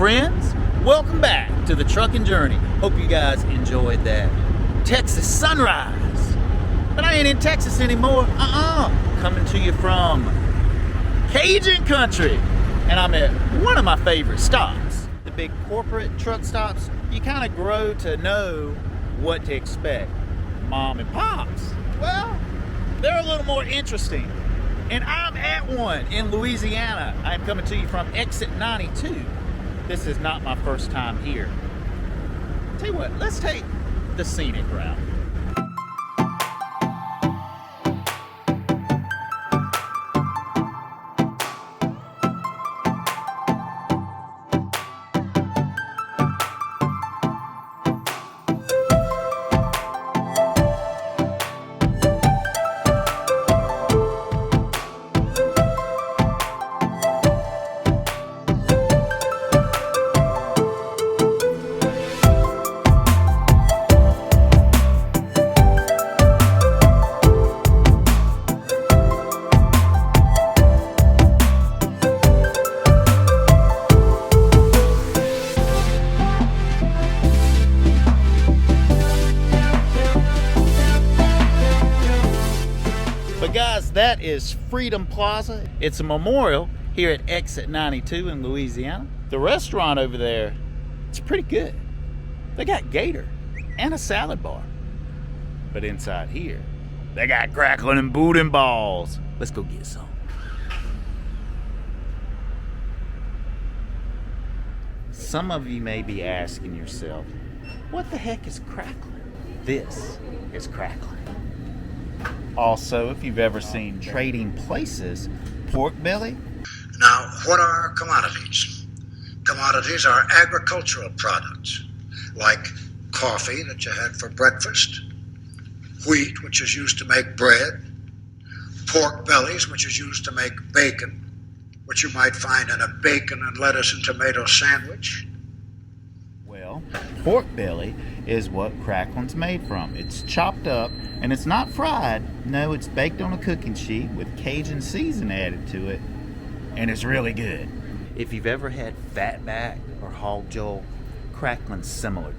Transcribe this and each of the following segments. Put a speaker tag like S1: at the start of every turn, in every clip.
S1: friends. Welcome back to the Truckin' Journey. Hope you guys enjoyed that Texas sunrise. But I ain't in Texas anymore. Coming to you from Cajun Country. And I'm at one of my favorite stops. The big corporate truck stops, you kind of grow to know what to expect. Mom and pops, well, they're a little more interesting. And I'm at one in Louisiana. I'm coming to you from exit 92. This is not my first time here. Tell you what, let's take the scenic route. Guys, that is Freedom Plaza. It's a memorial here at exit 92 in Louisiana. The restaurant over there, it's pretty good. They got gator and a salad bar. But inside here, they got crackling and booting balls. Let's go get some. Some of you may be asking yourself, what the heck is crackling? This is crackling. Also, if you've ever seen Trading Places pork belly.
S2: Now, what are commodities? Commodities are agricultural products, like coffee that you had for breakfast, wheat, which is used to make bread, pork bellies, which is used to make bacon, which you might find in a bacon and lettuce and tomato sandwich.
S1: Well, pork belly is what crackling's made from. It's chopped up and it's not fried. No, it's baked on a cooking sheet with Cajun season added to it, and it's really good. If you've ever had fatback or hog jowl, crackling's similar.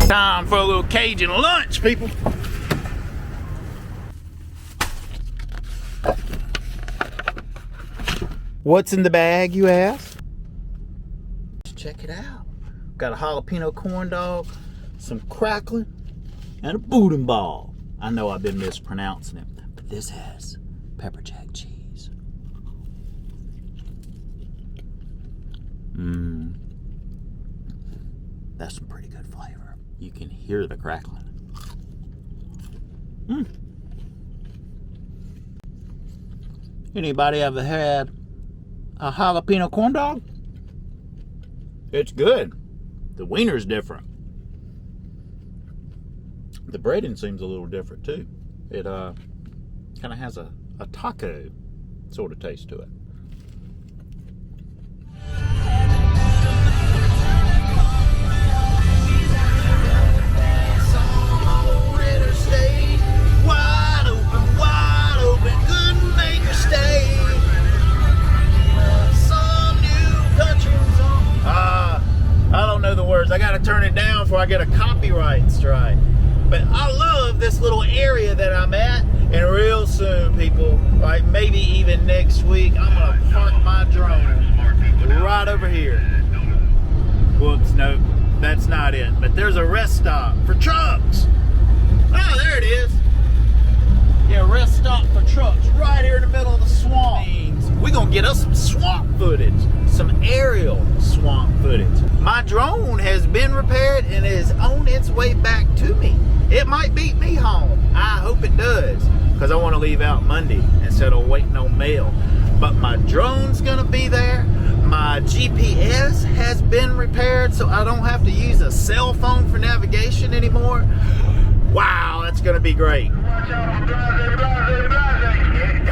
S1: Time for a little Cajun lunch, people. What's in the bag, you ask? Check it out. Got a jalapeno corn dog, some crackling, and a booting ball. I know I've been mispronouncing it, but this has pepper jack cheese. That's some pretty good flavor. You can hear the crackling. Anybody ever had a jalapeno corn dog? It's good. The wiener's different. The breading seems a little different too. It kind of has a taco sort of taste to it. I gotta turn it down before I get a copyright strike. But I love this little area that I'm at, and real soon, people, like maybe even next week, I'm gonna park my drone right over here. Whoops, nope, that's not it. But there's a rest stop for trucks. Oh, there it is. Yeah, rest stop for trucks right here in the middle of the swamp. We're gonna get us some swamp footage, some aerial swamp footage. My drone has been repaired and is on its way back to me. It might beat me home. I hope it does, because I want to leave out Monday instead of waiting on mail. But my drone's gonna be there. My GPS has been repaired, so I don't have to use a cell phone for navigation anymore. Wow, that's gonna be great.
S3: Watch out, I'm driving.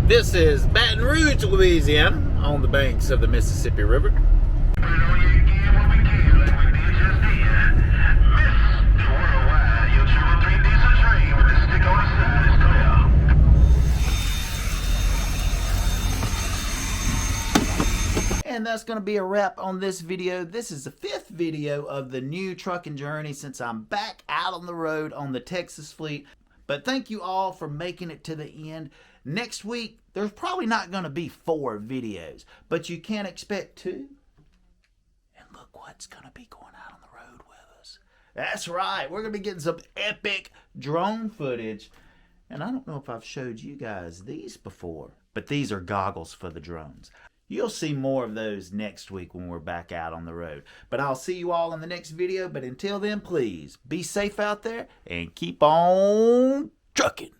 S1: This is Baton Rouge, Louisiana, on the banks of the Mississippi River. And that's going to be a wrap on this video. This is the 5th video of the new trucking journey since I'm back out on the road on the Texas fleet. But thank you all for making it to the end. Next week, there's probably not going to be 4 videos, but you can expect 2. And look what's going to be going out on the road with us. That's right. We're going to be getting some epic drone footage. And I don't know if I've showed you guys these before, but these are goggles for the drones. You'll see more of those next week when we're back out on the road. But I'll see you all in the next video. But until then, please be safe out there and keep on trucking.